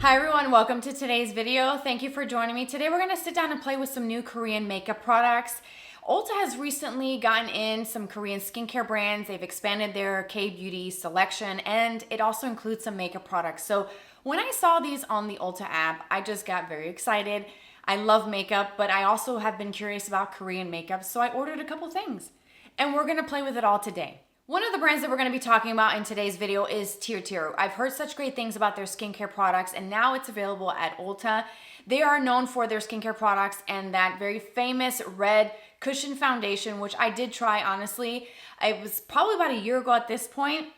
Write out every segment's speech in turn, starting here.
Hi everyone, welcome to today's video. Thank you for joining me. Today we're going to sit down and play with some new Korean makeup products. Ulta has recently gotten in some Korean skincare brands. They've expanded their K-beauty selection and it also includes some makeup products. So when I saw these on the Ulta app, I just got very excited. I love makeup, but I also have been curious about Korean makeup, so I ordered a couple things and we're going to play with it all today. One of the brands that we're going to be talking about in today's video is TIRTIR. I've heard such great things about their skincare products and now it's available at Ulta. They are known for their skincare products and that very famous red cushion foundation, which I did try honestly. It was probably about a year ago at this point.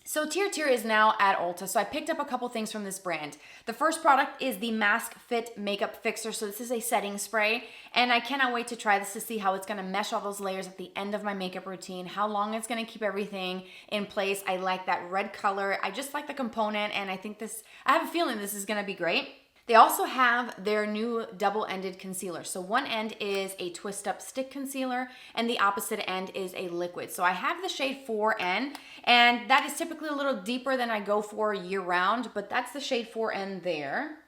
So TIRTIR is now at Ulta, so I picked up a couple things from this brand. The first product is the Mask Fit Makeup Fixer. So this is a setting spray, and I cannot wait to try this to see how it's gonna mesh all those layers at the end of my makeup routine, how long it's gonna keep everything in place. I like that red color. I just like the component, and I have a feeling this is gonna be great. They also have their new double-ended concealer. So one end is a twist-up stick concealer and the opposite end is a liquid. So I have the shade 4N and that is typically a little deeper than I go for year-round, but that's the shade 4N there.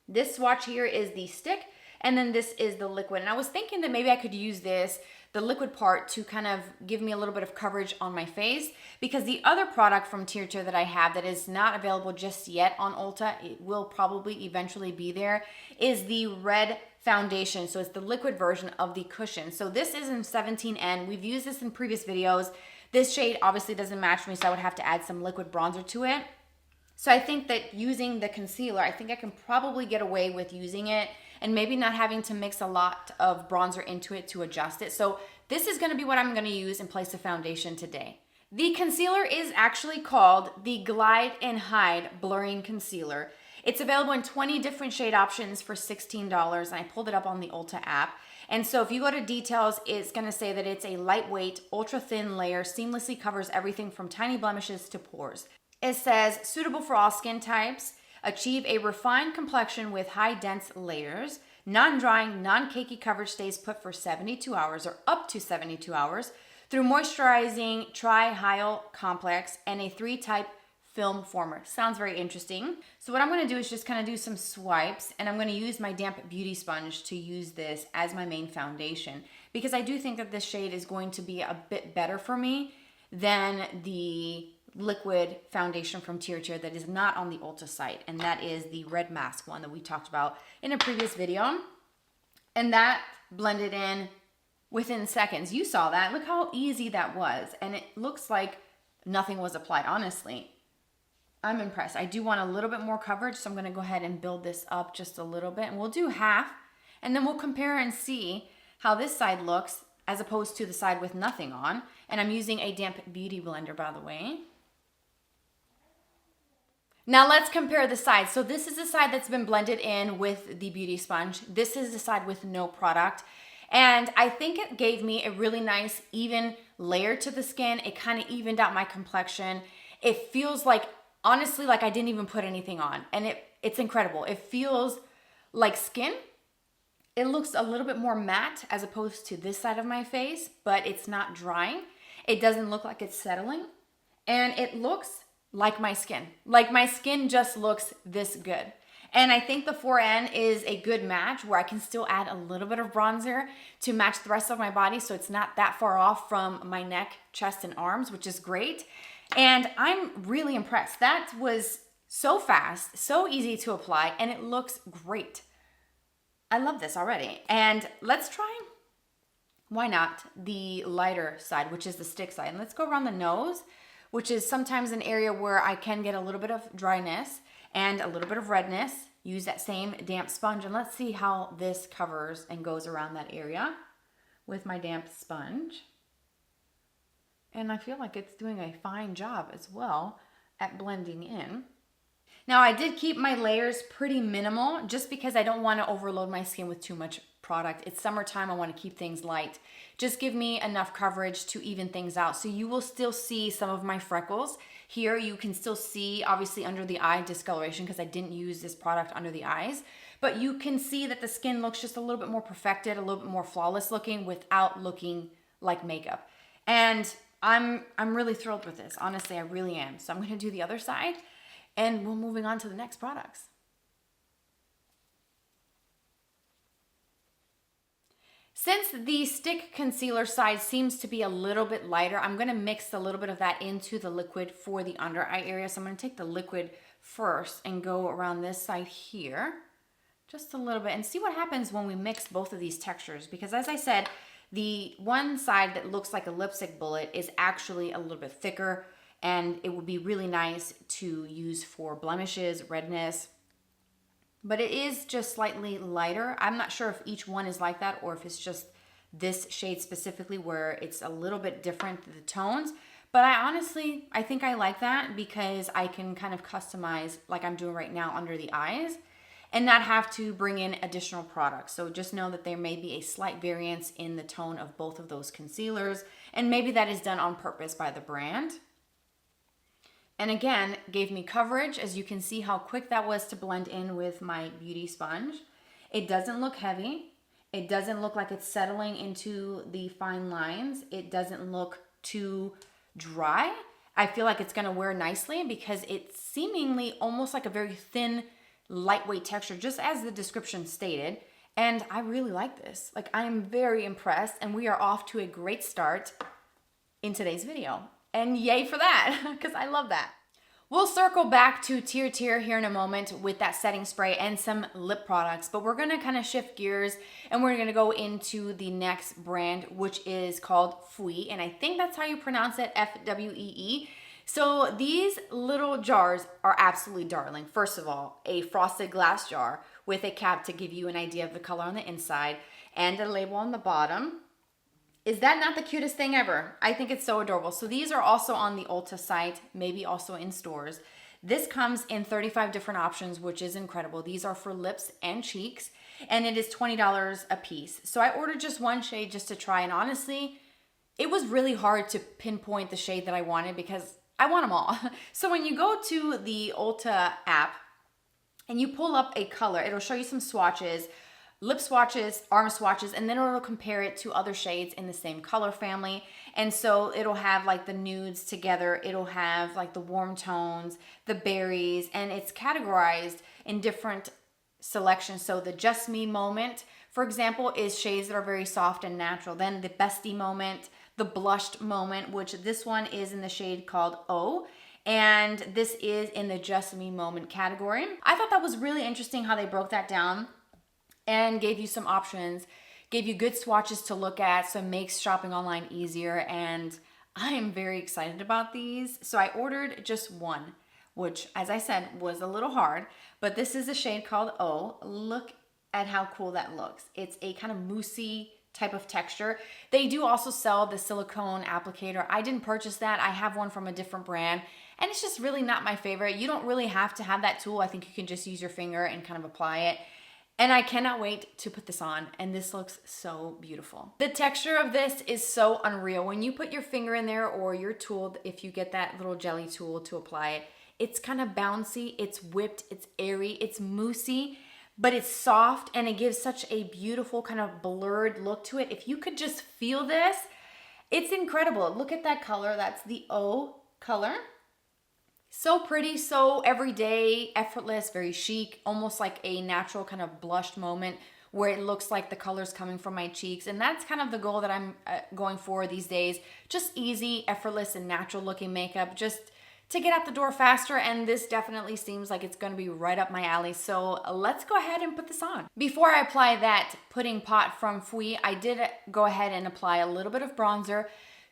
This swatch here is the stick and then this is the liquid. And I was thinking that maybe I could use the liquid part to kind of give me a little bit of coverage on my face, because the other product from TIRTIR that I have that is not available just yet on Ulta, it will probably eventually be there, is the red foundation. So it's the liquid version of the cushion. So this is in 17N. We've used this in previous videos. This shade obviously doesn't match me, so I would have to add some liquid bronzer to it. So I think that using the concealer, I think I can probably get away with using it and maybe not having to mix a lot of bronzer into it to adjust it. So this is gonna be what I'm gonna use in place of foundation today. The concealer is actually called the Glide and Hide Blurring Concealer. It's available in 20 different shade options for $16, and I pulled it up on the Ulta app. And so if you go to details, it's gonna say that it's a lightweight, ultra thin layer, seamlessly covers everything from tiny blemishes to pores. It says, suitable for all skin types, achieve a refined complexion with high dense layers, non-drying, non-cakey coverage stays put for 72 hours or up to 72 hours through moisturizing tri-hyal complex and a 3-type film former. Sounds very interesting. So what I'm gonna do is just kind of do some swipes, and I'm gonna use my damp beauty sponge to use this as my main foundation, because I do think that this shade is going to be a bit better for me than the liquid foundation from TIRTIR that is not on the Ulta site, and that is the red mask one that we talked about in a previous video, and that blended in within seconds. You saw that. Look how easy that was, and it looks like nothing was applied. Honestly, I'm impressed. I do want a little bit more coverage, so I'm going to go ahead and build this up just a little bit, and we'll do half, and then we'll compare and see how this side looks as opposed to the side with nothing on. And I'm using a damp beauty blender, by the way. Now let's compare the sides. So this is the side that's been blended in with the beauty sponge. This is the side with no product. And I think it gave me a really nice even layer to the skin. It kind of evened out my complexion. It feels like, honestly, like I didn't even put anything on. And it's incredible. It feels like skin. It looks a little bit more matte as opposed to this side of my face, but it's not drying. It doesn't look like it's settling. And it looks like my skin. Like my skin just looks this good. And I think the 4N is a good match where I can still add a little bit of bronzer to match the rest of my body, so it's not that far off from my neck, chest, and arms, which is great. And I'm really impressed. That was so fast, so easy to apply, and it looks great. I love this already. And let's try, why not, the lighter side, which is the stick side. And let's go around the nose, which is sometimes an area where I can get a little bit of dryness and a little bit of redness. Use that same damp sponge, and let's see how this covers and goes around that area with my damp sponge. And I feel like it's doing a fine job as well at blending in. Now I did keep my layers pretty minimal just because I don't want to overload my skin with too much product. It's summertime, I want to keep things light. Just give me enough coverage to even things out. So you will still see some of my freckles. Here you can still see, obviously, under the eye discoloration because I didn't use this product under the eyes. But you can see that the skin looks just a little bit more perfected, a little bit more flawless looking without looking like makeup. And I'm really thrilled with this. Honestly, I really am. So I'm going to do the other side and we're moving on to the next products. Since the stick concealer side seems to be a little bit lighter, I'm gonna mix a little bit of that into the liquid for the under eye area. So I'm gonna take the liquid first and go around this side here, just a little bit, and see what happens when we mix both of these textures. Because as I said, the one side that looks like a lipstick bullet is actually a little bit thicker, and it would be really nice to use for blemishes, redness, but it is just slightly lighter. I'm not sure if each one is like that or if it's just this shade specifically where it's a little bit different, the tones. But I think I like that because I can kind of customize like I'm doing right now under the eyes and not have to bring in additional products. So just know that there may be a slight variance in the tone of both of those concealers, and maybe that is done on purpose by the brand. And again, gave me coverage. As you can see how quick that was to blend in with my beauty sponge. It doesn't look heavy. It doesn't look like it's settling into the fine lines. It doesn't look too dry. I feel like it's gonna wear nicely because it's seemingly almost like a very thin, lightweight texture, just as the description stated. And I really like this. Like, I am very impressed, and we are off to a great start in today's video. And yay for that, because I love that. We'll circle back to TIRTIR here in a moment with that setting spray and some lip products, but we're gonna kind of shift gears and we're gonna go into the next brand, which is called Fwee, and I think that's how you pronounce it, Fwee. So these little jars are absolutely darling. First of all, a frosted glass jar with a cap to give you an idea of the color on the inside and a label on the bottom. Is that not the cutest thing ever? I think it's so adorable. So these are also on the Ulta site, maybe also in stores. This comes in 35 different options, which is incredible. These are for lips and cheeks, and it is $20 a piece. So I ordered just one shade just to try, and honestly, it was really hard to pinpoint the shade that I wanted because I want them all. So when you go to the Ulta app and you pull up a color, it'll show you some swatches, lip swatches, arm swatches, and then it'll compare it to other shades in the same color family. And so it'll have like the nudes together, it'll have like the warm tones, the berries, and it's categorized in different selections. So the Just Me moment, for example, is shades that are very soft and natural. Then the Bestie moment, the Blushed moment, which this one is in the shade called O, and this is in the Just Me moment category. I thought that was really interesting how they broke that down and gave you some options, gave you good swatches to look at, so it makes shopping online easier, and I am very excited about these. So I ordered just one, which, as I said, was a little hard, but this is a shade called O. Look at how cool that looks. It's a kind of moussey type of texture. They do also sell the silicone applicator. I didn't purchase that. I have one from a different brand, and it's just really not my favorite. You don't really have to have that tool. I think you can just use your finger and kind of apply it. And I cannot wait to put this on, and this looks so beautiful. The texture of this is so unreal. When you put your finger in there or your tool, if you get that little jelly tool to apply it, it's kind of bouncy, it's whipped, it's airy, it's moussey, but it's soft, and it gives such a beautiful kind of blurred look to it. If you could just feel this, it's incredible. Look at that color, that's the O color. So pretty, so everyday, effortless, very chic, almost like a natural kind of blushed moment where it looks like the color's coming from my cheeks. And that's kind of the goal that I'm going for these days. Just easy, effortless, and natural looking makeup, just to get out the door faster. And this definitely seems like it's gonna be right up my alley. So let's go ahead and put this on. Before I apply that pudding pot from Fwee, I did go ahead and apply a little bit of bronzer,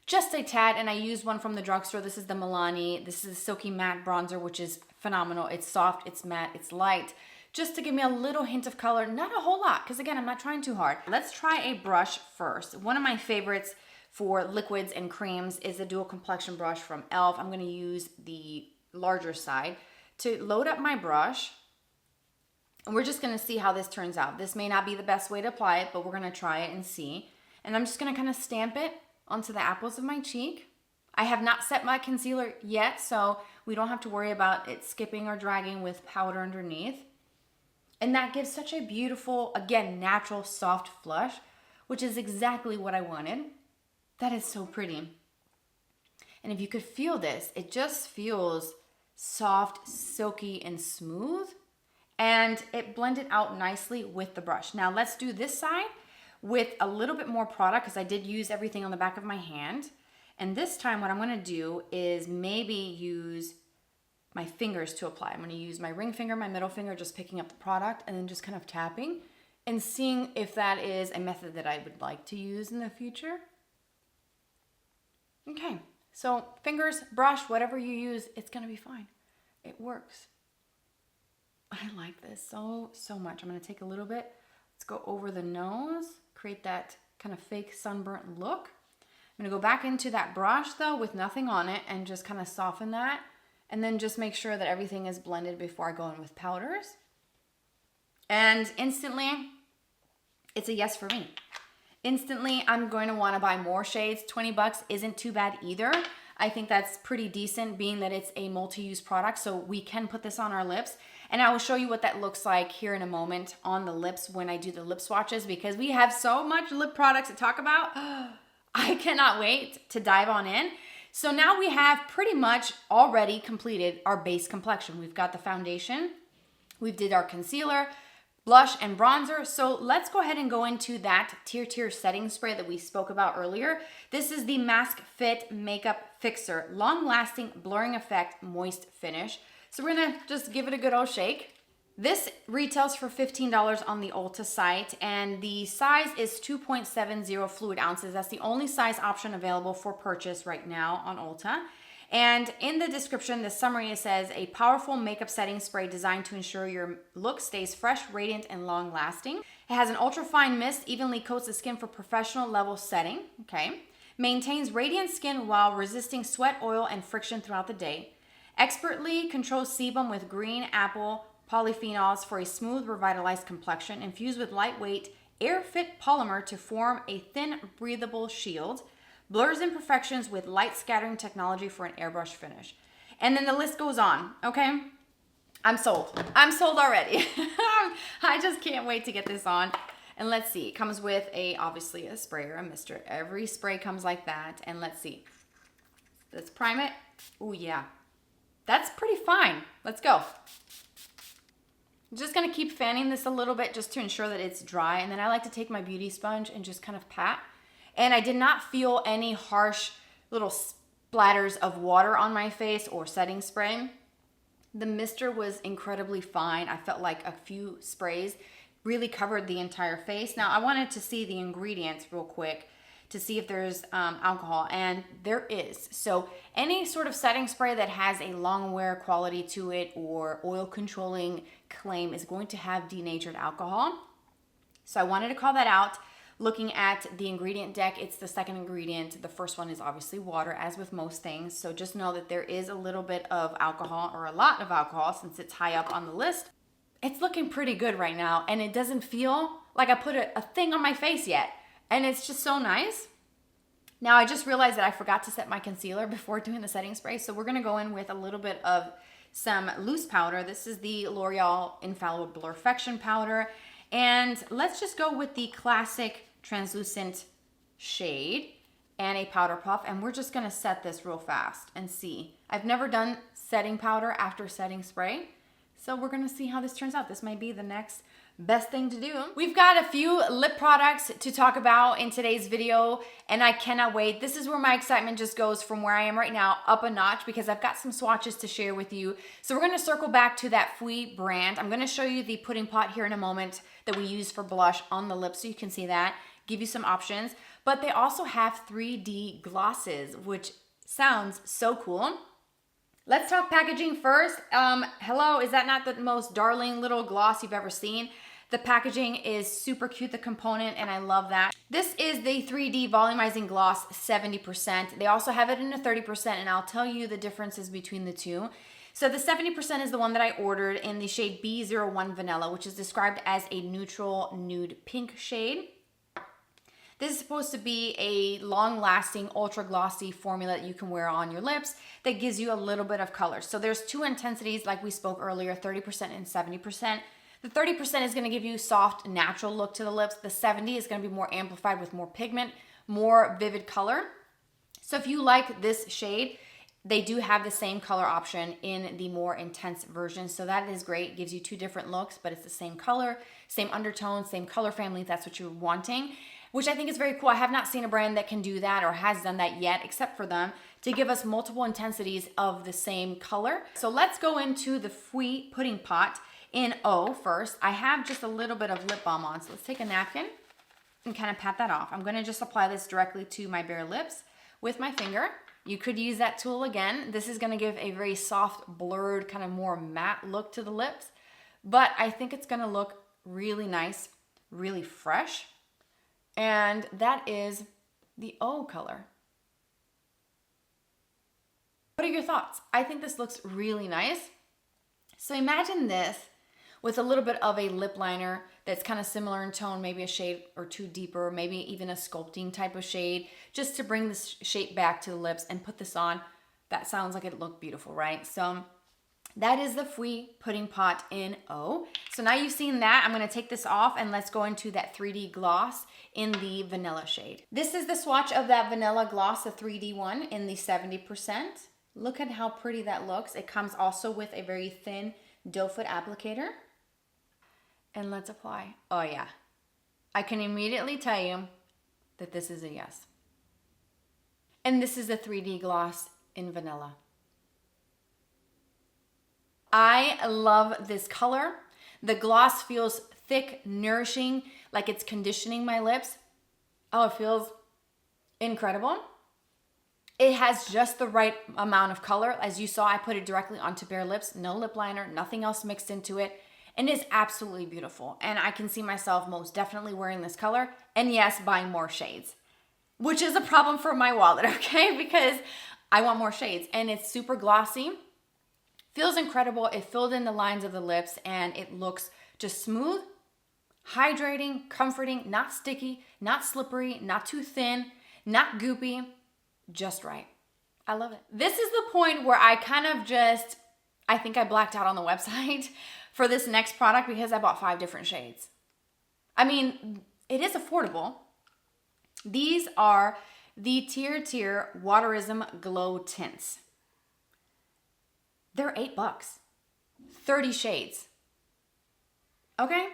just a tad, and I used one from the drugstore. This is the Milani. This is a Silky Matte Bronzer, which is phenomenal. It's soft, it's matte, it's light, just to give me a little hint of color, not a whole lot, because again, I'm not trying too hard. Let's try a brush first. One of my favorites for liquids and creams is a dual complexion brush from e.l.f. I'm gonna use the larger side to load up my brush, and we're just gonna see how this turns out. This may not be the best way to apply it, but we're gonna try it and see. And I'm just gonna kind of stamp it onto the apples of my cheek. I have not set my concealer yet, so we don't have to worry about it skipping or dragging with powder underneath. And that gives such a beautiful, again, natural, soft flush, which is exactly what I wanted. That is so pretty. And if you could feel this, it just feels soft, silky, and smooth. And it blended out nicely with the brush. Now let's do this side with a little bit more product because I did use everything on the back of my hand. And this time what I'm gonna do is maybe use my fingers to apply. I'm gonna use my ring finger, my middle finger, just picking up the product and then just kind of tapping and seeing if that is a method that I would like to use in the future. Okay, so fingers, brush, whatever you use, it's gonna be fine. It works. I like this so much. I'm gonna take a little bit. Let's go over the nose, create that kind of fake sunburnt look. I'm gonna go back into that brush though with nothing on it and just kind of soften that. And then just make sure that everything is blended before I go in with powders. And instantly, it's a yes for me. Instantly, I'm going to want to buy more shades. 20 bucks isn't too bad either. I think that's pretty decent being that it's a multi-use product, so we can put this on our lips. And I will show you what that looks like here in a moment on the lips when I do the lip swatches, because we have so much lip products to talk about. I cannot wait to dive on in. So now we have pretty much already completed our base complexion. We've got the foundation, we did our concealer, blush, and bronzer. So let's go ahead and go into that TIRTIR setting spray that we spoke about earlier. This is the Mask Fit Makeup Fixer, long-lasting blurring effect, moist finish. So we're gonna just give it a good old shake. This retails for $15 on the Ulta site, and the size is 2.70 fluid ounces. That's the only size option available for purchase right now on Ulta. And in the description, the summary, it says, a powerful makeup setting spray designed to ensure your look stays fresh, radiant, and long lasting. It has an ultra fine mist, evenly coats the skin for professional level setting, okay? Maintains radiant skin while resisting sweat, oil, and friction throughout the day. Expertly controls sebum with green apple polyphenols for a smooth, revitalized complexion, infused with lightweight, air-fit polymer to form a thin, breathable shield. Blurs imperfections with light scattering technology for an airbrush finish. And then the list goes on, okay? I'm sold. I'm sold already. I just can't wait to get this on. And let's see, it comes with obviously a sprayer, a mister. Every spray comes like that. And let's see. Let's prime it. Oh yeah, that's pretty fine. Let's go. I'm just gonna keep fanning this a little bit just to ensure that it's dry. And then I like to take my beauty sponge and just kind of pat. And I did not feel any harsh little splatters of water on my face or setting spray. The mister was incredibly fine. I felt like a few sprays really covered the entire face. Now I wanted to see the ingredients real quick to see if there's alcohol, and there is. So any sort of setting spray that has a long wear quality to it or oil controlling claim is going to have denatured alcohol. So I wanted to call that out. Looking at the ingredient deck, it's the second ingredient. The first one is obviously water, as with most things. So just know that there is a little bit of alcohol, or a lot of alcohol, since it's high up on the list. It's looking pretty good right now, and it doesn't feel like I put a thing on my face yet. And it's just so nice. Now I just realized that I forgot to set my concealer before doing the setting spray. So we're gonna go in with a little bit of some loose powder. This is the L'Oreal Infallible Blurfection powder. And let's just go with the classic translucent shade and a powder puff, and we're just gonna set this real fast and see. I've never done setting powder after setting spray, so we're gonna see how this turns out. This might be the next best thing to do. We've got a few lip products to talk about in today's video, and I cannot wait. This is where my excitement just goes from where I am right now up a notch, because I've got some swatches to share with you. So we're gonna circle back to that Fwee brand. I'm gonna show you the pudding pot here in a moment that we use for blush on the lips so you can see that, give you some options. But they also have 3D glosses, which sounds so cool. Let's talk packaging first. Hello, is that not the most darling little gloss you've ever seen? The packaging is super cute, the component, and I love that. This is the 3D Volumizing Gloss 70%. They also have it in a 30%, and I'll tell you the differences between the two. So the 70% is the one that I ordered in the shade B01 Vanilla, which is described as a neutral nude pink shade. This is supposed to be a long-lasting, ultra-glossy formula that you can wear on your lips that gives you a little bit of color. So there's two intensities, like we spoke earlier, 30% and 70%. The 30% is going to give you soft, natural look to the lips. The 70 is going to be more amplified with more pigment, more vivid color. So if you like this shade, They do have the same color option in the more intense version, so that is great. It gives you two different looks, but it's the same color, same undertone, same color family if that's what you're wanting, which I think is very cool. I have not seen a brand that can do that or has done that yet, except for them, to give us multiple intensities of the same color. So let's go into the Fwee pudding pot in O first. I have just a little bit of lip balm on, so let's take a napkin and kind of pat that off. I'm gonna just apply this directly to my bare lips with my finger. You could use that tool again. This is gonna give a very soft, blurred, kind of more matte look to the lips, but I think it's gonna look really nice, really fresh. And that is the O color. What are your thoughts? I think this looks really nice. So imagine this with a little bit of a lip liner that's kind of similar in tone, maybe a shade or two deeper, maybe even a sculpting type of shade, just to bring this shape back to the lips and put this on. That sounds like it looked beautiful, right? So that is the Fwee pudding pot in O. So now you've seen that, I'm gonna take this off and let's go into that 3D gloss in the vanilla shade. This is the swatch of that vanilla gloss, the 3D one in the 70%. Look at how pretty that looks. It comes also with a very thin doe foot applicator. And let's apply. Oh yeah, I can immediately tell you that this is a yes. And this is the 3D gloss in vanilla. I love this color. The gloss feels thick, nourishing, like it's conditioning my lips. Oh, it feels incredible. It has just the right amount of color. As you saw, I put it directly onto bare lips, no lip liner, nothing else mixed into it. And it's absolutely beautiful. And I can see myself most definitely wearing this color. And yes, buying more shades, which is a problem for my wallet, okay? Because I want more shades. And it's super glossy. Feels incredible. It filled in the lines of the lips and it looks just smooth, hydrating, comforting, not sticky, not slippery, not too thin, not goopy, just right. I love it. This is the point where I kind of just, I think I blacked out on the website for this next product because I bought 5 different shades. I mean, it is affordable. These are the TIRTIR Waterism Glow Tints. They're $8, 30 shades. Okay?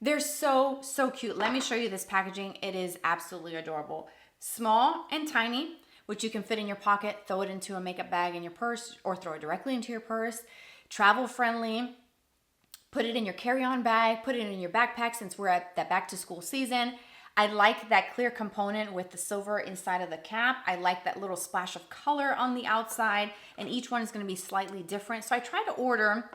They're so, so cute. Let me show you this packaging. It is absolutely adorable. Small and tiny, which you can fit in your pocket, throw it into a makeup bag in your purse, or throw it directly into your purse. Travel friendly. Put it in your carry-on bag, put it in your backpack since we're at that back to school season. I like that clear component with the silver inside of the cap. I like that little splash of color on the outside, and each one is gonna be slightly different. So I try to order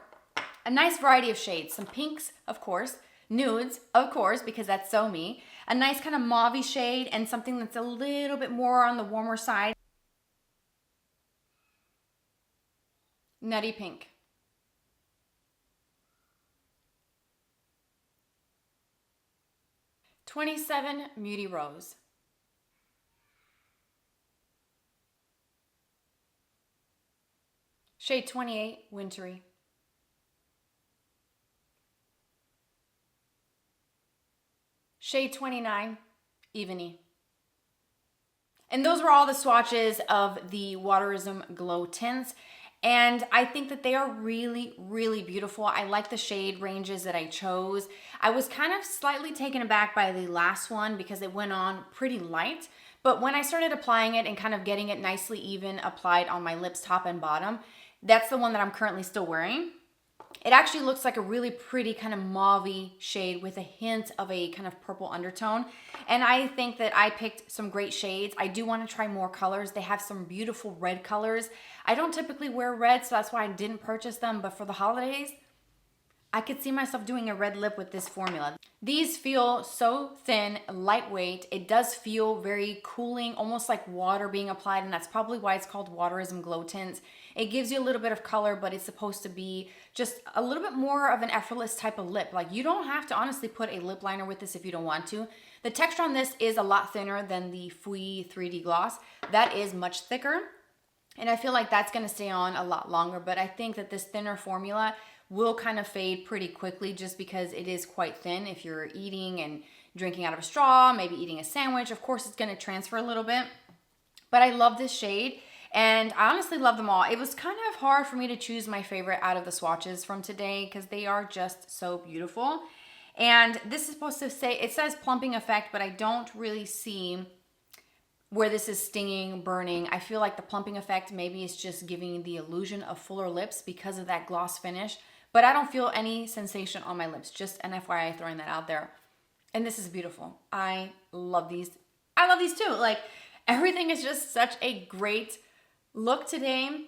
a nice variety of shades, some pinks, of course, nudes, of course, because that's so me, a nice kind of mauve shade, and something that's a little bit more on the warmer side. Nutty pink. '27 Muty Rose. Shade 28 Wintery. Shade 29 Eveny. And those were all the swatches of the Waterism Glow Tints. And I think that they are really, really beautiful. I like the shade ranges that I chose. I was kind of slightly taken aback by the last one because it went on pretty light. But when I started applying it and kind of getting it nicely even applied on my lips, top and bottom, that's the one that I'm currently still wearing. It actually looks like a really pretty kind of mauve-y shade with a hint of a kind of purple undertone. And I think that I picked some great shades. I do want to try more colors. They have some beautiful red colors. I don't typically wear red, so that's why I didn't purchase them. But for the holidays, I could see myself doing a red lip with this formula. These feel so thin, lightweight. It does feel very cooling, almost like water being applied, and that's probably why it's called Waterism Glow Tints. It gives you a little bit of color, but it's supposed to be just a little bit more of an effortless type of lip. Like, you don't have to honestly put a lip liner with this if you don't want to. The texture on this is a lot thinner than the Fwee 3D gloss. That is much thicker, and I feel like that's gonna stay on a lot longer, but I think that this thinner formula will kind of fade pretty quickly just because it is quite thin. If you're eating and drinking out of a straw, maybe eating a sandwich, of course it's gonna transfer a little bit. But I love this shade. And I honestly love them all. It was kind of hard for me to choose my favorite out of the swatches from today because they are just so beautiful. And this is supposed to say, it says plumping effect, but I don't really see where this is stinging, burning. I feel like the plumping effect maybe is just giving the illusion of fuller lips because of that gloss finish. But I don't feel any sensation on my lips. Just an FYI, throwing that out there. And this is beautiful. I love these. I love these too. Like, everything is just such a great look today.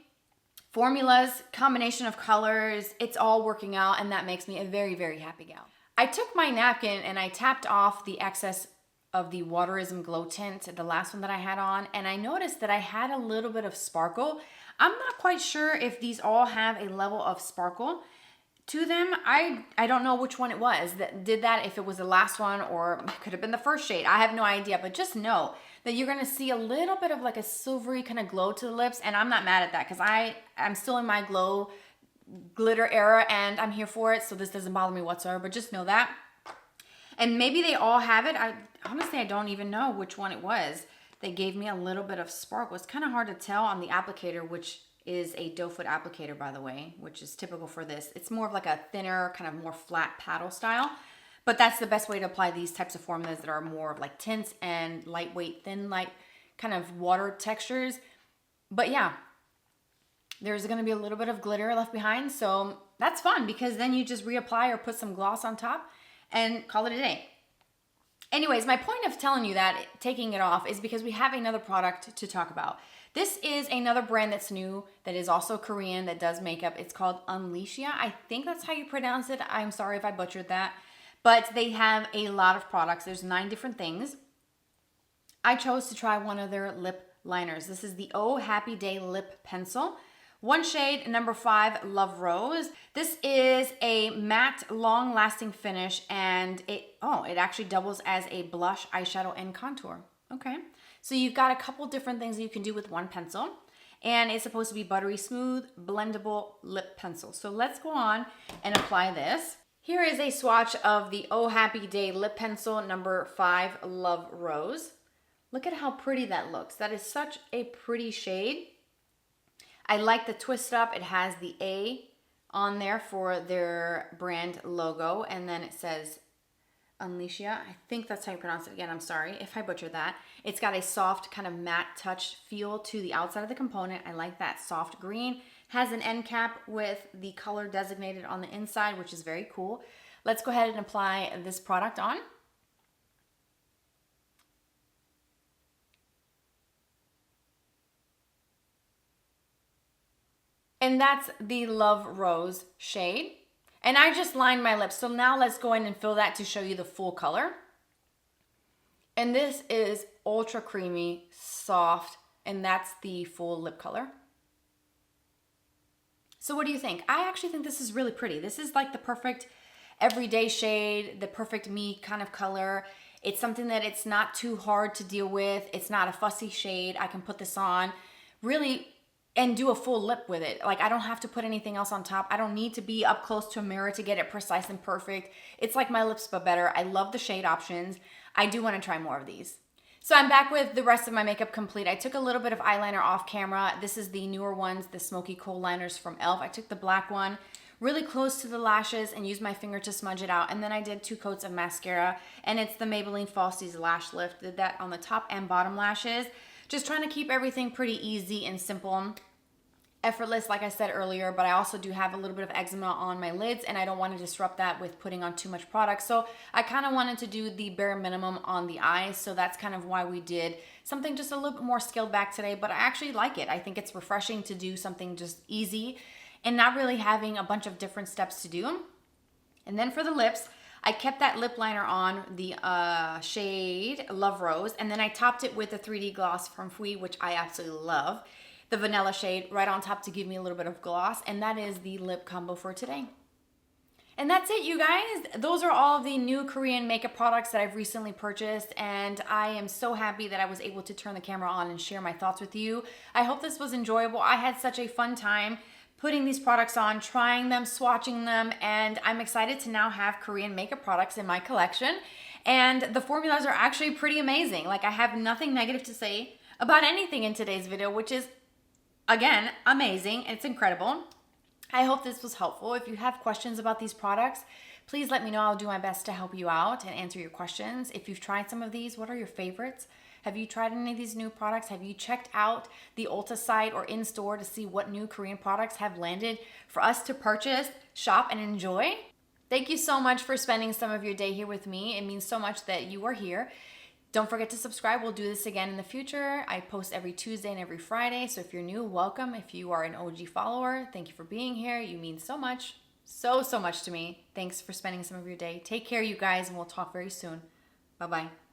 Formulas, combination of colors, it's all working out, and that makes me a very, very happy gal. I took my napkin and I tapped off the excess of the Waterism Glow Tint, the last one that I had on, and I noticed that I had a little bit of sparkle. I'm not quite sure if these all have a level of sparkle to them. I don't know which one it was that did that, if it was the last one or it could have been the first shade. I have no idea, but just know that you're gonna see a little bit of like a silvery kind of glow to the lips, and I'm not mad at that because I'm still in my glow glitter era and I'm here for it, so this doesn't bother me whatsoever, but just know that. And maybe they all have it. Honestly, I don't even know which one it was. They gave me a little bit of sparkle. It's kind of hard to tell on the applicator, which is a doe foot applicator, by the way, which is typical for this. It's more of like a thinner, kind of more flat paddle style. But that's the best way to apply these types of formulas that are more of like tints and lightweight, thin, light kind of water textures. But yeah, there's gonna be a little bit of glitter left behind. So that's fun because then you just reapply or put some gloss on top and call it a day. Anyways, my point of telling you that, taking it off, is because we have another product to talk about. This is another brand that's new, that is also Korean, that does makeup. It's called Unleashia. I think that's how you pronounce it. I'm sorry if I butchered that. But they have a lot of products. There's 9 different things. I chose to try one of their lip liners. This is the Oh Happy Day Lip Pencil. One shade, number 5, Love Rose. This is a matte, long-lasting finish, and it actually doubles as a blush, eyeshadow, and contour. Okay, so you've got a couple different things that you can do with one pencil, and it's supposed to be buttery smooth, blendable lip pencil. So let's go on and apply this. Here is a swatch of the Oh Happy Day Lip Pencil, number 5, Love Rose. Look at how pretty that looks. That is such a pretty shade. I like the twist up. It has the A on there for their brand logo, and then it says Unleashia. I think that's how you pronounce it. Again, I'm sorry if I butchered that. It's got a soft kind of matte touch feel to the outside of the component. I like that soft green. Has an end cap with the color designated on the inside, which is very cool. Let's go ahead and apply this product on. And that's the Love Rose shade. And I just lined my lips. So now let's go in and fill that to show you the full color. And this is ultra creamy, soft, and that's the full lip color. So what do you think? I actually think this is really pretty. This is like the perfect everyday shade, the perfect me kind of color. It's something that it's not too hard to deal with. It's not a fussy shade. I can put this on really and do a full lip with it. Like, I don't have to put anything else on top. I don't need to be up close to a mirror to get it precise and perfect. It's like my lips but better. I love the shade options. I do want to try more of these. So I'm back with the rest of my makeup complete. I took a little bit of eyeliner off camera. This is the newer ones, the Smoky Kohl liners from e.l.f. I took the black one really close to the lashes and used my finger to smudge it out. And then I did 2 coats of mascara, and it's the Maybelline Falsies Lash Lift. Did that on the top and bottom lashes. Just trying to keep everything pretty easy and simple. Effortless, like I said earlier, but I also do have a little bit of eczema on my lids, and I don't want to disrupt that with putting on too much product. So I kind of wanted to do the bare minimum on the eyes. So that's kind of why we did something just a little bit more scaled back today, but I actually like it. I think it's refreshing to do something just easy and not really having a bunch of different steps to do. And then for the lips, I kept that lip liner on, the shade Love Rose, and then I topped it with the 3D gloss from Fwee, which I absolutely love. The vanilla shade right on top to give me a little bit of gloss, and that is the lip combo for today. And that's it, you guys. Those are all of the new Korean makeup products that I've recently purchased, and I am so happy that I was able to turn the camera on and share my thoughts with you. I hope this was enjoyable. I had such a fun time putting these products on, trying them, swatching them, and I'm excited to now have Korean makeup products in my collection. And the formulas are actually pretty amazing. Like, I have nothing negative to say about anything in today's video, which is Again, amazing. It's incredible. I hope this was helpful. If you have questions about these products, please let me know. I'll do my best to help you out and answer your questions. If you've tried some of these, what are your favorites? Have you tried any of these new products? Have you checked out the Ulta site or in store to see what new Korean products have landed for us to purchase, shop, and enjoy? Thank you so much for spending some of your day here with me. It means so much that you are here. Don't forget to subscribe. We'll do this again in the future. I post every Tuesday and every Friday. So if you're new, welcome. If you are an OG follower, thank you for being here. You mean so much, so much to me. Thanks for spending some of your day. Take care, you guys, and we'll talk very soon. Bye-bye.